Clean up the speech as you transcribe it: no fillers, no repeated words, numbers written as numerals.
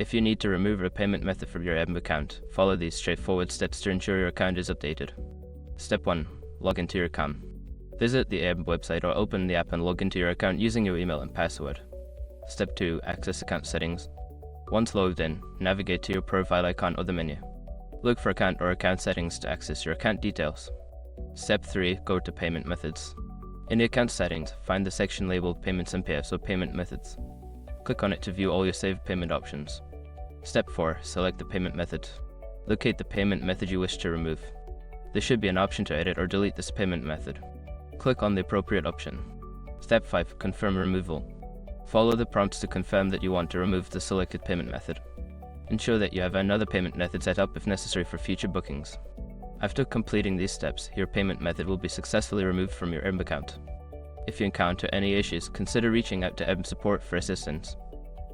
If you need to remove a payment method from your Airbnb account, follow these straightforward steps to ensure your account is updated. Step 1. Log into your account. Visit the Airbnb website or open the app and log into your account using your email and password. Step 2. Access account settings. Once logged in, navigate to your profile icon or the menu. Look for account or account settings to access your account details. Step 3. Go to payment methods. In the account settings, find the section labeled Payments and Payouts or Payment Methods. Click on it to view all your saved payment options. Step 4. Select the payment method. Locate the payment method you wish to remove. There should be an option to edit or delete this payment method. Click on the appropriate option. Step 5. Confirm removal. Follow the prompts to confirm that you want to remove the selected payment method. Ensure that you have another payment method set up if necessary for future bookings. After completing these steps, your payment method will be successfully removed from your Airbnb account. If you encounter any issues, consider reaching out to Airbnb support for assistance.